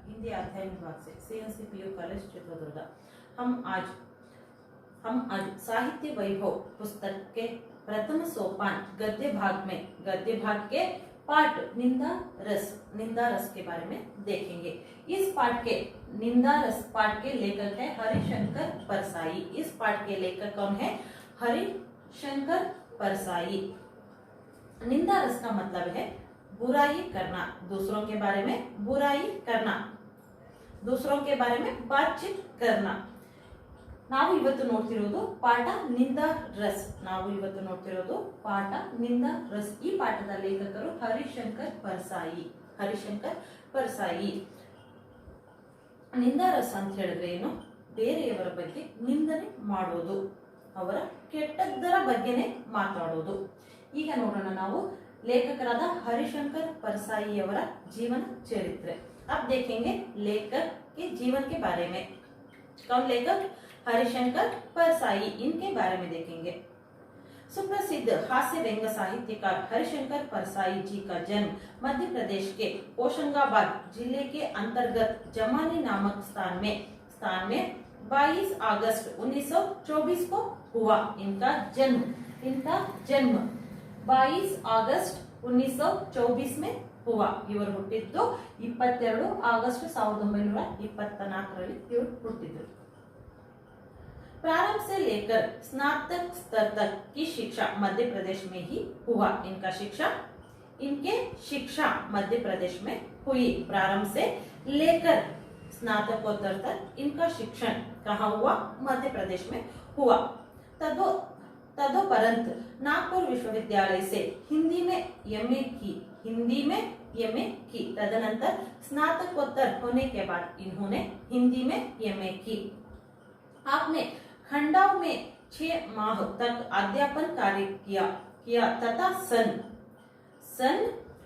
हिंदी अध्ययन विभाग से सीएनसी पीयू कॉलेज चित्रदुर्ग। हम आज साहित्य वैभव पुस्तक के प्रथम सोपान गद्य भाग के पाठ निंदा रस के बारे में देखेंगे। इस पाठ के निंदा रस पाठ के लेखक है हरिशंकर परसाई। इस पाठ के लेखक कौन है? हरिशंकर परसाई। निंदा रस का मतलब है बुराई करना, दूसरों के बारे में बुराई करना, दूसरों के बारे में बातचीत करना। ನಾವು ಇವತ್ತು ನೋಡ್ತಿರೋದು ಪಾಠ ನಿಂದಾ ರಸ್। ಈ ಪಾಠದ ಲೇಖಕರು ಹರಿಶಂಕರ್ ಪರ್ಸಾಯಿ। ನಿಂದಾ ರಸ್ ಅಂತ ಹೇಳಿದ್ರೆ ಏನು? ಬೇರೆಯವರ ಬಗ್ಗೆ ನಿಂದನೆ ಮಾಡೋದು, ಅವರ ಕೆಟ್ಟದ್ದರ ಬಗ್ಗೆನೇ ಮಾತಾಡೋದು। ಈಗ ನೋಡೋಣ ನಾವು लेखकराद हरिशंकर परसाई ಅವರ जीवन चरित्र। अब देखेंगे लेखक के जीवन के बारे में। कौन लेखक? हरिशंकर परसाई, इनके बारे में देखेंगे। सुप्रसिद्ध हास्य व्यंग्य साहित्यकार हरिशंकर परसाई जी का जन्म मध्य प्रदेश के होशंगाबाद जिले के अंतर्गत जमानी नामक स्थान में 22 अगस्त 1924 को हुआ। इनका जन्म 22 ಆಗಸ್ಟ್ 1924 में हुआ। ಇವರು ಹುಟ್ಟಿದ್ದು 22 ಆಗಸ್ಟ್ 1924ರಲ್ಲಿ ಇವರು ಹುಟ್ಟಿದ್ರು। प्रारंभ से लेकर स्नातक स्तर तक की शिक्षा मध्य प्रदेश में ही हुआ। इनके शिक्षा मध्य प्रदेश में हुई। प्रारंभ से लेकर स्नातकोत्तर तक इनका शिक्षण कहाँ हुआ? मध्य प्रदेश में हुआ। तदोपरंत नागपुर विश्वविद्यालय से हिंदी में एमए की। तदनंतर स्नातकोत्तर होने के बाद इन्होंने हिंदी में एमए की। आपने खंडाव में 6 माह तक अध्यापन कार्य किया तथा सन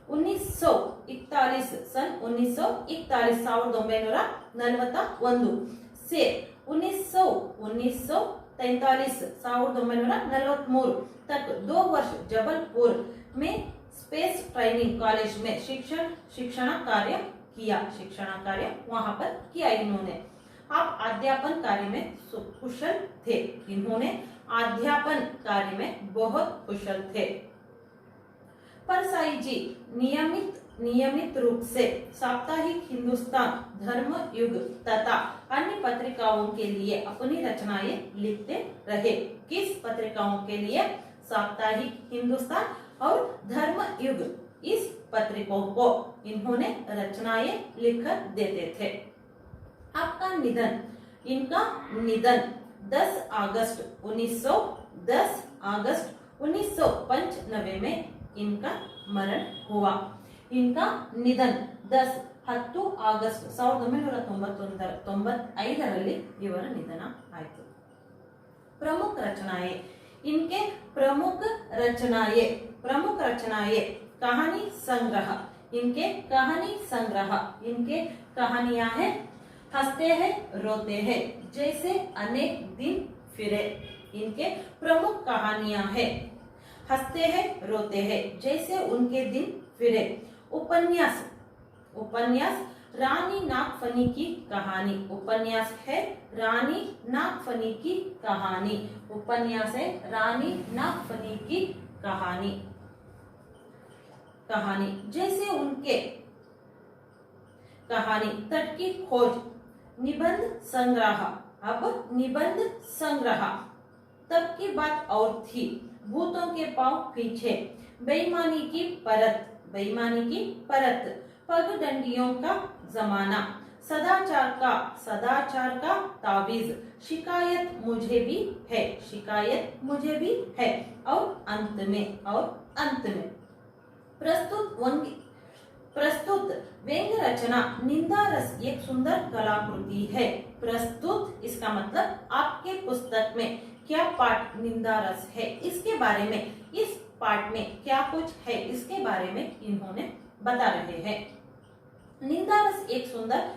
1941 से 1943 तक 2 वर्ष जबलपुर में स्पेस ट्रेनिंग कॉलेज में शिक्षण कार्य वहां पर किया इन्होंने। आप अध्यापन कार्य में कुशल थे। इन्होंने अध्यापन कार्य में बहुत कुशल थे। परसाई जी नियमित रूप से साप्ताहिक हिंदुस्तान धर्म युग तथा अन्य पत्रिकाओं के लिए अपनी रचनाएं लिखते रहे। किस पत्रिकाओं के लिए? साप्ताहिक हिंदुस्तान और धर्म युग, इस पत्रिकाओं को इन्होंने रचनाएं लिख देते थे। आपका निधन, इनका निधन 10 अगस्त 1995 में इनका मरण हुआ। इनका निधन 10 ಆಗಸ್ಟ್ 1995ರಲ್ಲಿ ಇವರ ನಿಧನ ಆಯಿತು। प्रमुख रचनाएं, इनके प्रमुख रचनाएं कहानी संग्रह। इनके कहानियां हैं हंसते हैं रोते हैं जैसे अनेक दिन फिरे। इनके प्रमुख कहानियां हैं हंसते हैं रोते हैं जैसे उनके दिन फिरे। उपन्यास रानी नागफनी की कहानी। उपन्यास है रानी नागफनी की कहानी। उपन्यास है रानी नागफनी की कहानी। जैसे उनके कहानी तट की खोज। निबंध संग्रह। अब निबंध संग्रह। तब की बात और थी, भूतों के पांव पीछे, बेईमानी की परत, पगडंडियों का जमाना, सदाचार का तावीज, शिकायत मुझे भी है और अंत में प्रस्तुत व्यंग्य रचना निंदा रस एक सुंदर कलाकृति है। प्रस्तुत इसका मतलब आपके पुस्तक में क्या पाठ निंदा रस है, इसके बारे में, इस पाठ में क्या कुछ है, इसके बारे में इन्होंने बता रहे हैं। निंदा रस एक सुंदर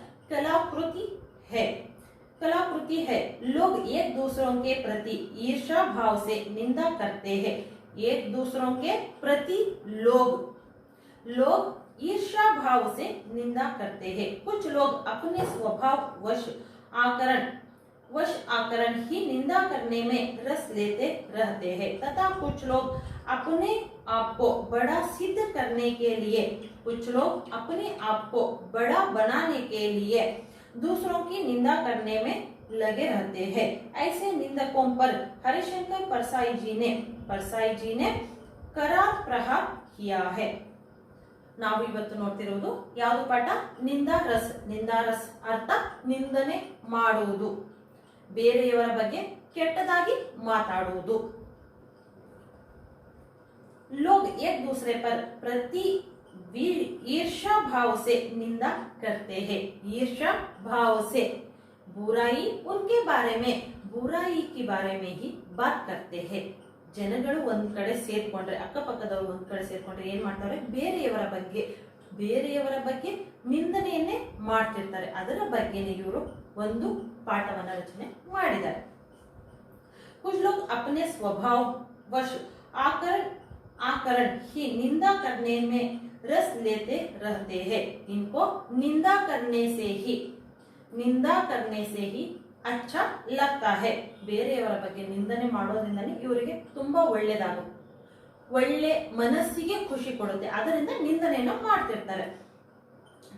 कलाकृति है। लोग एक दूसरों के प्रति ईर्ष्या भाव से निंदा करते हैं। एक दूसरों के प्रति लोग ईर्ष्या भाव से निंदा करते हैं। कुछ लोग अपने स्वभाव वश आकरण ही निंदा करने में रस लेते रहते हैं तथा कुछ लोग अपने आप को बड़ा सिद्ध करने के लिए, कुछ लोग अपने आप को बड़ा बनाने के लिए दूसरों की निंदा करने में लगे रहते हैं। ऐसे निंदकों पर हरिशंकर परसाई जी ने करार प्रहार किया है। ನಾವು ಇವತ್ತು ನೋಡ್ತಿರೋದು ಯಾವುದು ಪಾಠ? ನಿಂದಾರಸ್ ಅರ್ಥ ನಿಂದನೆ ಮಾಡುವುದು, ಬೇರೆಯವರ ಬಗ್ಗೆ ಕೆಟ್ಟದಾಗಿ ಮಾತಾಡುವುದು। लोग एक दूसरे पर प्रति ईर्ष्या भाव से निंदा करते हैं। ईर्ष्या भाव से बुराई उनके बारे में, बुराई के बारे में ही बात करते हैं। ಜನಗಳು ಒಂದ್ ಕಡೆ ಸೇರ್ಕೊಂಡ್ರೆ, ಅಕ್ಕಪಕ್ಕದವರು ಒಂದ್ ಕಡೆ ಸೇರ್ಕೊಂಡ್ರೆ ಏನ್ ಮಾಡ್ತಾರೆ? ಬೇರೆಯವರ ಬಗ್ಗೆ ನಿಂದನೆಯನ್ನೇ ಮಾಡ್ತಿರ್ತಾರೆ। ಅದರ ಬಗ್ಗೆನೇ ಇವರು ಒಂದು ಪಾಠವನ್ನ ರಚನೆ ಮಾಡಿದ್ದಾರೆ। कुछ लोग अपने स्वभाव वश आकरण ही निंदा करने में रस लेते रहते हैं। इनको निंदा करने से ही अच्छा लगता है। ಬೇರೆಯವರ ಬಗ್ಗೆ ನಿಂದನೆ ಮಾಡೋದ್ರಿಂದನೇ ಇವರಿಗೆ ತುಂಬಾ ಒಳ್ಳೆ ಮನಸ್ಸಿಗೆ ಖುಷಿ ಕೊಡುತ್ತೆ, ಅದರಿಂದ ನಿಂದನೆಯನ್ನು ಮಾಡ್ತಿರ್ತಾರೆ।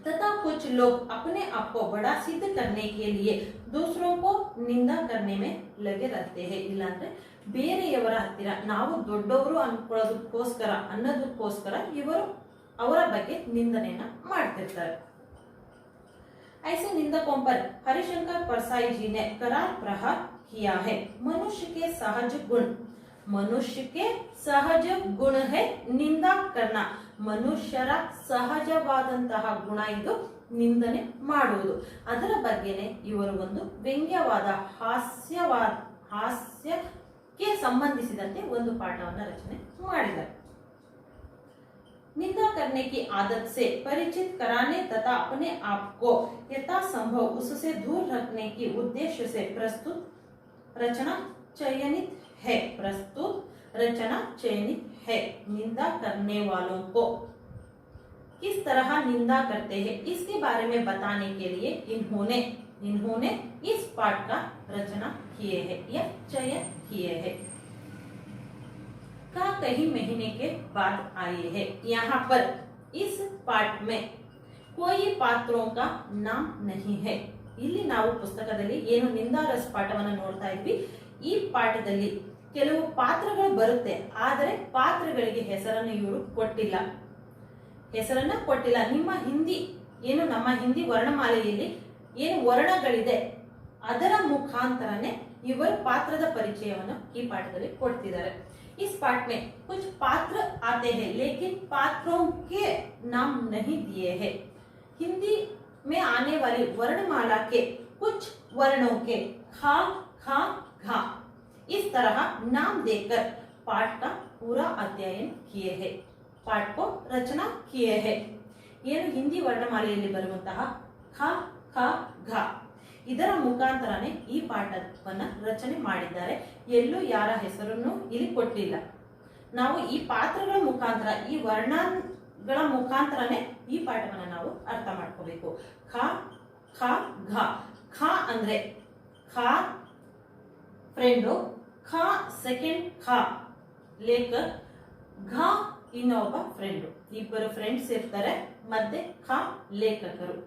तथा कुछ लोग अपने आप को बड़ा सिद्ध करने के लिए दूसरों को निंदा करने में लगे रहते हैं। ಇಲ್ಲಾಂದ್ರೆ ಬೇರೆಯವರ ಹತ್ತಿರ ನಾವು ದೊಡ್ಡವರು ಅನ್ನೋದಕ್ಕೋಸ್ಕರ ಇವರು ಅವರ ಬಗ್ಗೆ ನಿಂದನೆಯನ್ನ ಮಾಡ್ತಿರ್ತಾರೆ। ऐसे निंदकों पर हरिशंकर परसाई जी ने करार प्रहार किया है। मनुष्य के सहज गुण है निंदा करना। ಮನುಷ್ಯರ ಸಹಜವಾದಂತಹ ಗುಣ ಇದು ನಿಂದನೆ ಮಾಡುವುದು। ಅದರ ಬಗ್ಗೆನೇ ಇವರು ಒಂದು ವ್ಯಂಗ್ಯವಾದ ಹಾಸ್ಯಕ್ಕೆ ಸಂಬಂಧಿಸಿದಂತೆ ಒಂದು ಪಾಠವನ್ನು ರಚನೆ ಮಾಡಿದ್ದಾರೆ। निंदा करने की आदत से परिचित कराने तथा अपने आप को यथासंभव उससे दूर रखने की उद्देश्य से प्रस्तुत रचना चयनित है। निंदा करने वालों को किस तरह निंदा करते हैं इसके बारे में बताने के लिए इन्होंने इस पाठ का रचना किए हैं या चयन किए हैं। का कई महीने के बाद आए हैं। यहाँ पर इस पाठ में कोई पात्रों का नाम नहीं है। ಇಲ್ಲಿ ನಾವು ಪುಸ್ತಕದಲ್ಲಿ ಏನು ನಿಂದಾರಸ್ ಪಾಠವನ್ನ ನೋಡ್ತಾ ಇದ್ವಿ, ಈ ಪಾಠದಲ್ಲಿ ಕೆಲವು ಪಾತ್ರಗಳು ಬರುತ್ತೆ, ಆದರೆ ಪಾತ್ರಗಳಿಗೆ ಹೆಸರನ್ನು ಇವರು ಕೊಟ್ಟಿಲ್ಲ। ನಿಮ್ಮ ನಮ್ಮ ಹಿಂದಿ ವರ್ಣಮಾಲೆಯಲ್ಲಿ ಏನು ವರ್ಣಗಳಿದೆ ಅದರ ಮುಖಾಂತರನೇ ಇವರು ಪಾತ್ರದ ಪರಿಚಯವನ್ನು ಈ ಪಾಠದಲ್ಲಿ ಕೊಡ್ತಿದ್ದಾರೆ। इस पाठ में कुछ पात्र आते हैं लेकिन पात्रों के नाम नहीं दिए हैं। हिंदी में आने वाली वर्णमाला के कुछ वर्णों के खा, खा, घा इस तरह नाम देकर पाठ का पूरा अध्ययन किए हैं, पाठ को रचना किए हैं। ಏನು ಹಿಂದಿ ವರ್ಣಮಾಲೆಯಲ್ಲಿ ಬರುವಂತಹ ಖ, ಖ, ಘ ಇದರ ಮುಖಾಂತರನೇ ಈ ಪಾಠವನ್ನ ರಚನೆ ಮಾಡಿದ್ದಾರೆ। ಎಲ್ಲೂ ಯಾರ ಹೆಸರನ್ನು ಇಲ್ಲಿ ಕೊಟ್ಟಿಲ್ಲ। ನಾವು ಈ ಪಾತ್ರಗಳ ಮುಖಾಂತರ, ಈ ವರ್ಣಗಳ ಮುಖಾಂತರನೇ ಈ ಪಾಠವನ್ನ ನಾವು ಅರ್ಥ ಮಾಡ್ಕೋಬೇಕು। ಖ, ಖ, ಘ। ಖ ಅಂದ್ರೆ ಖ ಫ್ರೆಂಡು, ಖ ಸೆಕೆಂಡ್ ಖ ಲೇಖಕ್, ಘ ಇನ್ನೊಬ್ಬ ಫ್ರೆಂಡು, ಇಬ್ಬರು ಫ್ರೆಂಡ್ಸ್ ಇರ್ತಾರೆ, ಮತ್ತೆ ಖ ಲೇಖಕರು,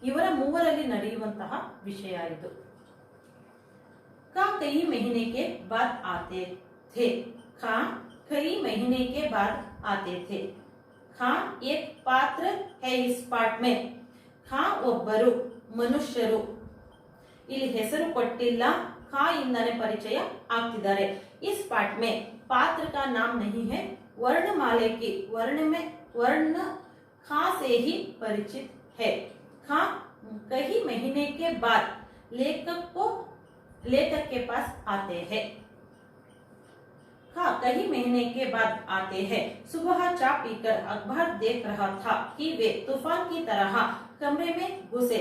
ಇವರ ಮೂವರಲ್ಲಿ ನಡೆಯುವಂತಹ ವಿಷಯ ಇದು। का कई महीने के बाद आते थे। खा कई महीने के बाद आते थे। खा एक पात्र है इस पाठ में। खा ಒಬ್ಬರು ಮನುಷ್ಯರು, ಇಲ್ಲಿ ಹೆಸರು ಕೊಟ್ಟಿಲ್ಲ, ಖಾ ಇಂದಾನೆ ಪರಿಚಯ ಆಗ್ತಿದ್ದಾರೆ। इस पाठ में पात्र का नाम नहीं है। वर्णमाले की वर्ण खा से ही परिचित है। खा कई महीने के बाद लेखक के पास आते हैं। खा कई महीने के बाद आते हैं। सुबह चाय पीकर अखबार देख रहा था कि वे तूफान की तरह कमरे में घुसे।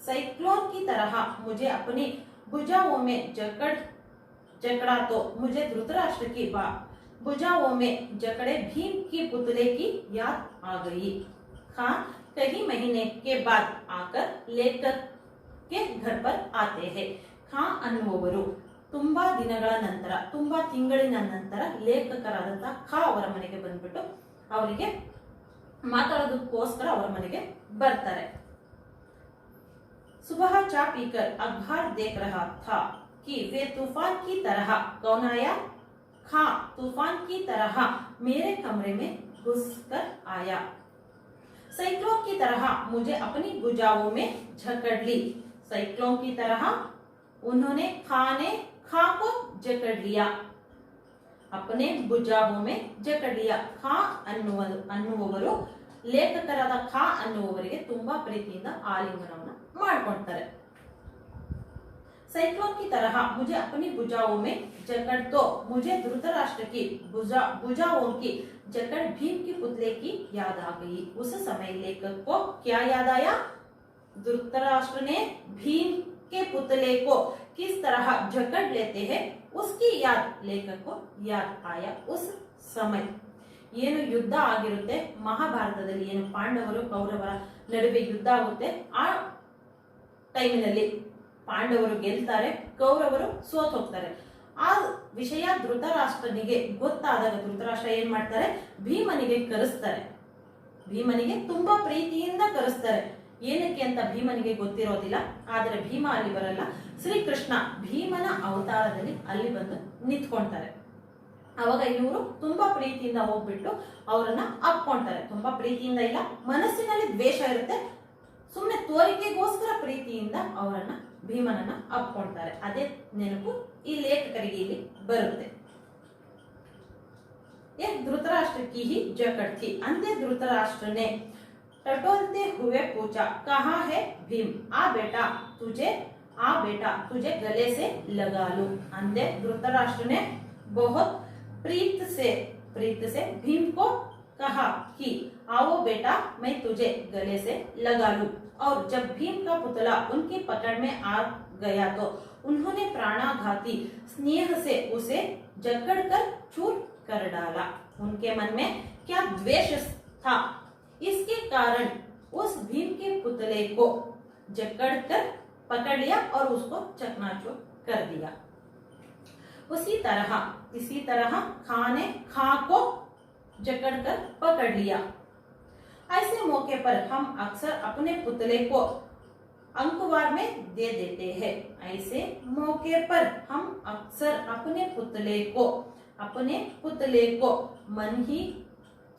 साइक्लोन की तरह मुझे अपनी भुजाओं में जकड़ा तो मुझे धृतराष्ट्र की भुजाओं में जकड़े भीम की पुतले की याद आ गई। खां कई महीने के बाद आकर लेखक के घर पर आते हैं. ಖಾ ಅನ್ನುವವರು ತುಂಬಾ ದಿನಗಳ ನಂತರ, ತುಂಬಾ ತಿಂಗಳಿನ ನಂತರ ಲೇಖಕರಾದಂತಹ ಖಾ ಅವರ ಮನೆಗೆ ಬಂದ್ಬಿಟ್ಟು ಅವರಿಗೆ ಮಾತಾಡೋದಕ್ಕೋಸ್ಕರ ಅವರ ಮನೆಗೆ ಬರ್ತಾರೆ. सुबह चा पीकर अखबार देख रहा था कि वे तूफान की तरह कौन आया. खा तूफान की तरह मेरे कमरे में घुसकर आया. साइक्लोन की तरह मुझे अपनी भुजाओं में जकड़ ली. साइक्लोन की तरह उन्होंने खा को जकड़ लिया, अपने भुजाओं में जकड़ लिया. ಖಾ ಅನ್ನುವವರು ಲೇಖಕರಾದ ಖಾ ಅನ್ನುವವರಿಗೆ ತುಂಬಾ ಪ್ರೀತಿಯಿಂದ ಆಲಿಂಗನವನ್ನು ಮಾಡ್ಕೊಳ್ತಾರೆ. साइक्लोन की तरह मुझे अपनी भुजाओं में जकड़, तो मुझे धृतराष्ट्र की भुजाओं की जकड़ भीम की पुतले की याद आ गई. उस समय लेखक को क्या याद आया. धृतराष्ट्र ने भीम के पुतले को किस तरह जकड़ लेते हैं उसकी याद लेखक को याद आया. उस समय ಏನು ಯುದ್ಧ ಆಗಿರುತ್ತೆ ಮಹಾಭಾರತದಲ್ಲಿ, ಏನು ಪಾಂಡವರು ಕೌರವರ ನಡುವೆ ಯುದ್ಧ ಆಗುತ್ತೆ, ಆ ಟೈಮಿನಲ್ಲಿ ಪಾಂಡವರು ಗೆಲ್ತಾರೆ, ಕೌರವರು ಸೋತ್ ಹೋಗ್ತಾರೆ. ಆ ವಿಷಯ ಧೃತರಾಷ್ಟ್ರನಿಗೆ ಗೊತ್ತಾದಾಗ ಧೃತರಾಷ್ಟ್ರ ಏನ್ ಮಾಡ್ತಾರೆ, ಭೀಮನಿಗೆ ಕರೆಸ್ತಾರೆ. ಭೀಮನಿಗೆ ತುಂಬಾ ಪ್ರೀತಿಯಿಂದ ಕರೆಸ್ತಾರೆ. ಏನಕ್ಕೆ ಅಂತ ಭೀಮನಿಗೆ ಗೊತ್ತಿರೋದಿಲ್ಲ. ಆದರೆ ಭೀಮ ಅಲ್ಲಿ ಬರಲ್ಲ, ಶ್ರೀಕೃಷ್ಣ ಭೀಮನ ಅವತಾರದಲ್ಲಿ ಅಲ್ಲಿ ಬಂದು ನಿಂತ್ಕೊಂತಾರೆ. ಅವಾಗ ಇವರು ತುಂಬಾ ಪ್ರೀತಿಯಿಂದ ಹೋಗ್ಬಿಟ್ಟು ಅವರನ್ನ ಅಪ್ಕೊಂತಾರೆ. ತುಂಬಾ ಪ್ರೀತಿಯಿಂದ ಇಲ್ಲ, ಮನಸ್ಸಿನಲ್ಲಿ ದ್ವೇಷ ಇರುತ್ತೆ, ಸುಮ್ಮನೆ ತೋರಿಕೆಗೋಸ್ಕರ ಪ್ರೀತಿಯಿಂದ ಅವರನ್ನ ಭೀಮನನ್ನ ಅಪ್ಕೊಳ್ತಾರೆ. ಅದೇ ನೆನಪು ಈ ಲೇಖಕರಿಗೆ ಇಲ್ಲಿ ಬರುತ್ತೆ. धृतराष्ट्र की ही जकड़ थी. अंधे धृतराष्ट्र ने टटोलते हुए पूछा, कहाँ है भीम. आ बेटा तुझे गले से लगा लूं. अंधे धृतराष्ट्र ने बहुत प्रीत से भीम को कहा कि आओ बेटा मैं तुझे गले से लगा लूं. और जब भीम का पुतला उनकी पकड़ में आ गया तो उन्होंने प्राणाघाती स्नेह से उसे जकड़कर चूर कर डाला. उनके मन में क्या द्वेष था, इसके कारण उस भीम के पुतले को जकड़कर पकड़ लिया और उसको चकनाचूर कर दिया. इसी तरह खा ने खा को जकड़कर पकड़ लिया. ऐसे मौके पर हम अक्सर अपने पुतले को अंकवार में दे देते हैं. ऐसे मौके पर हम अक्सर अपने पुतले को मन ही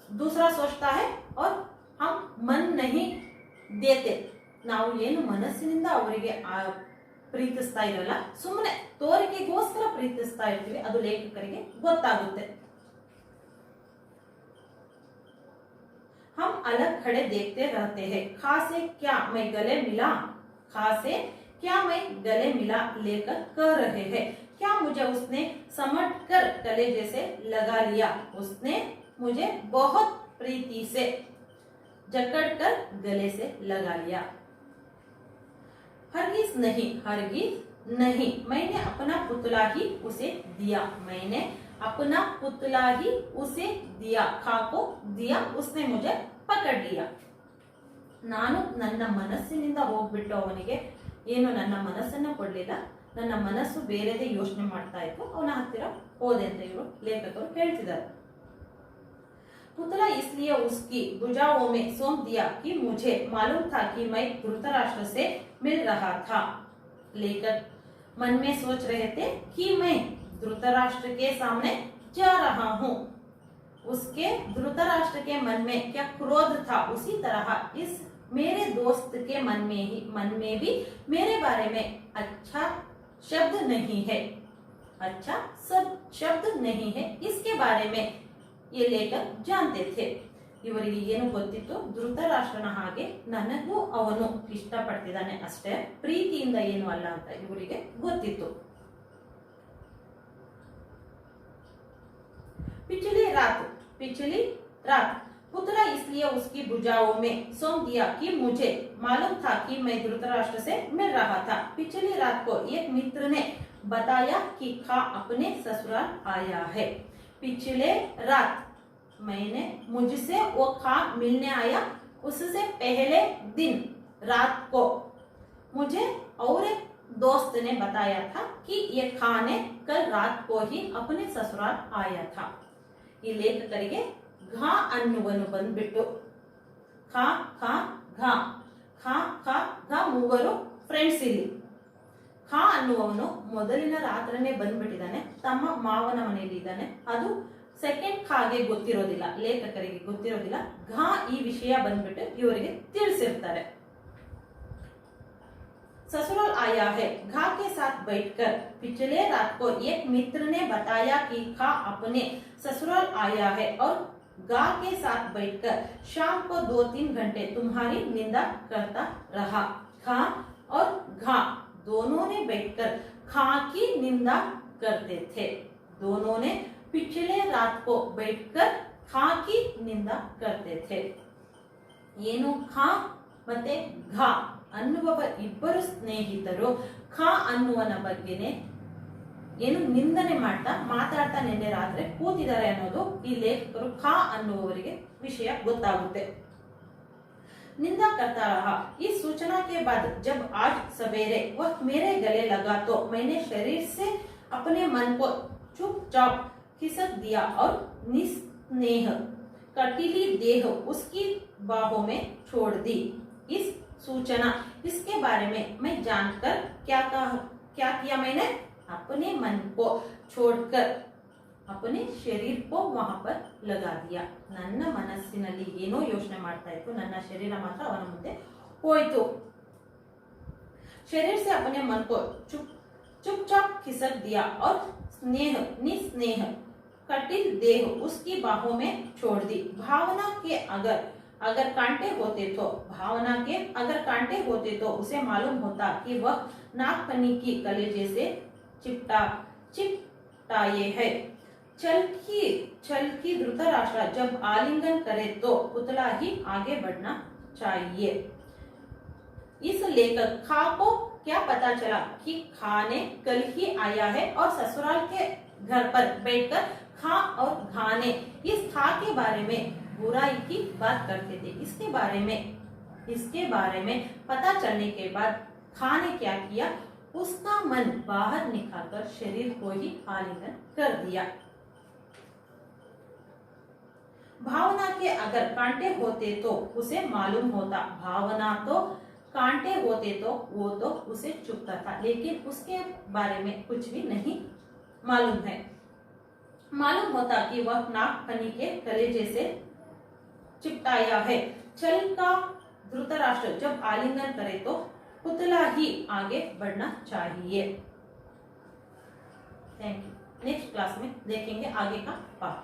दूसरा सोचता है और हम मन नहीं देते. ನಾವು ಏನು ಮನಸ್ಸಿನಿಂದ ಅವರಿಗೆ ಪ್ರೀತಿಸ್ತಾ ಇರಲ್ಲ, ಸುಮ್ಮನೆ ತೋರಿಕೆಗೋಸ್ಕರ ಪ್ರೀತಿಸ್ತಾ ಇರ್ತೀವಿ, ಅದು ಲೇಖಕರಿಗೆ ಗೊತ್ತಾಗುತ್ತೆ. हम अलग खड़े देखते रहते हैं. खा से क्या मैं गले मिला लेकर कह रहे हैं. क्या मुझे उसने समट कर कलेजे से लगा लिया. उसने मुझे बहुत प्रीति से जकड़ कर गले से लगा लिया. हरगिज नहीं, मैंने अपना पुतला ही उसे दिया. खा को दिया, उसने मुझे पकड़ लिया. ನಾನು ನನ್ನ ಮನಸ್ಸಿನಿಂದ ಹೋಗ್ಬಿಟ್ಟು ಅವನಿಗೆ ಏನು ನನ್ನ ಮನಸ್ಸನ್ನ ಕೊಡ್ಲಿಲ್ಲ, ನನ್ನ ಮನಸ್ಸು ಬೇರೆದೇ ಯೋಚನೆ ಮಾಡ್ತಾ ಇತ್ತು, ಅವನ ಹತ್ತಿರ ಹೋದೆ ಅಂತ ಇವರು ಲೇಖಕರು ಹೇಳ್ತಿದ್ದಾರೆ. पुतला इसलिए उसकी भुजाओं में सौंप दिया कि मुझे मालूम था कि मैं धृतराष्ट्र से मिल रहा था. लेखक मन में सोच रहे थे कि मैं धृतराष्ट्र के सामने जा रहा हूँ. उसके धृतराष्ट्र के मन में क्या क्रोध था, उसी तरह इस मेरे दोस्त के मन में भी मेरे बारे में अच्छा शब्द नहीं है. इसके बारे में ये लेखक जानते थे. ಇವರಿಗೆ ಏನು ಗೊತ್ತಿತ್ತು, ಧೃತರಾಷ್ಟ್ರನ ಹಾಗೆ ನನಗೂ ಅವನು ಇಷ್ಟಪಡ್ತಿದ್ದಾನೆ ಅಷ್ಟೇ, ಪ್ರೀತಿಯಿಂದ ಏನು ಅಲ್ಲ ಅಂತ ಇವರಿಗೆ ಗೊತ್ತಿತ್ತು. पिछली रात पुतला इसलिए उसकी भुजाओं में सौंप दिया कि मुझे मालूम था कि मैं धृतराष्ट्र से मिल रहा था. पिछली रात को एक मित्र ने बताया कि खा अपने ससुराल आया है. पिछले रात मुझसे वो खा मिलने आया, उससे पहले दिन रात को मुझे और एक दोस्त ने बताया था कि ये खाने कल रात को ही अपने ससुराल आया था। ಈ ಲೇಖಕರಿಗೆ ಘ ಅನ್ನುವನು ಬಂದ್ಬಿಟ್ಟು ಖ ಖ ಘ ಖ ಖ ಘ ಮೂವರು ಫ್ರೆಂಡ್ಸ್ ಇಲ್ಲಿ ಖ ಅನ್ನುವವನು ಮೊದಲಿನ ರಾತ್ರಿನೇ ಬಂದ್ಬಿಟ್ಟಿದ್ದಾನೆ, ತಮ್ಮ ಮಾವನ ಮನೆಯಲ್ಲಿ ಇದ್ದಾನೆ. ಅದು ಸೆಕೆಂಡ್ ಖಾಗೆ ಗೊತ್ತಿರೋದಿಲ್ಲ, ಲೇಖಕರಿಗೆ ಗೊತ್ತಿರೋದಿಲ್ಲ. ಘ ಈ ವಿಷಯ ಬಂದ್ಬಿಟ್ಟು ಇವರಿಗೆ ತಿಳಿಸಿರ್ತಾರೆ. ससुराल आया है, घा के साथ बैठकर पिछले रात को एक मित्र ने बताया कि खा अपने ससुराल आया है और गा के साथ बैठकर शाम को 2-3 घंटे तुम्हारी निंदा करता रहा. खा और घा दोनों ने बैठकर खा की निंदा करते थे. दोनों ने पिछले रात को बैठकर खा की निंदा करते थे. ಏನು ಖಾ ಮತ್ತೆ ಘಾ ಅನ್ನುವ ಇಬ್ಬರು ಸ್ನೇಹಿತರು ಖ ಅನ್ನುವನ ಬಗ್ಗೆನೆ ಏನು ನಿಂದನೆ ಮಾತಾಡ್ತಾ ನಿನ್ನೆ ರಾತ್ರಿ ಕೂತಿದ್ದಾರೆ ಅನ್ನೋದು ಈ ಲೇಖಕರು ಖ ಅನ್ನುವವರಿಗೆ ವಿಷಯ ಗೊತ್ತಾಗುತ್ತೆ. निंदा करता रहा. इस सूचना के बाद जब आज सवेरे वह मेरे गले लगा तो मैंने शरीर से अपने मन को चुपचाप खिसक दिया और निस्नेह कटीली देह उसकी बाहों में छोड़ दी. इस सूचना इसके बारे में मैं जानकर क्या किया मैंने अपने मन को छोड़कर अपने शरीर को वहां पर लगा दिया. ನನ್ನ ಮನಸ್ಸಿನಲ್ಲಿ ಏನೋ ಯೋಚನೆ ಮಾಡ್ತಾ ಇತ್ತು, ನನ್ನ ಶರೀರ ಮಾತ್ರ ಅವನ ಮುಂದೆ ಹೋಯಿತು. शरीर से अपने मन को चुपचाप खिसक दिया और निस्नेह कटिल देह उसकी बाहों में छोड़ दी. भावना के अगर कांटे होते तो उसे मालूम होता कि वह नागफनी की कलेजे से चिपटाए है. छल की धृतराष्ट्र जब आलिंगन करे तो पुतला ही आगे बढ़ना चाहिए. इस लेखक खा को क्या पता चला कि खा ने कल ही आया है और ससुराल के घर पर बैठकर खा और घा ने इस खा के बारे में बुराई की बात करते थे. इसके बारे में पता चलने के बाद खा ने क्या किया, उसका मन बाहर निकालकर शरीर को ही आलिंगन कर दिया. भावना के अगर कांटे होते तो उसे मालूम होता. भावना तो कांटे होते तो वो तो उसे चुभता था, लेकिन उसके बारे में कुछ भी नहीं मालूम है. मालूम होता कि वह नागफनी के कलेजे से चिपटाया है. छल का धृतराष्ट्र जब आलिंगन करे तो पुतला ही आगे बढ़ना चाहिए. Thank you. नेक्स्ट क्लास में देखेंगे आगे का पार्ट.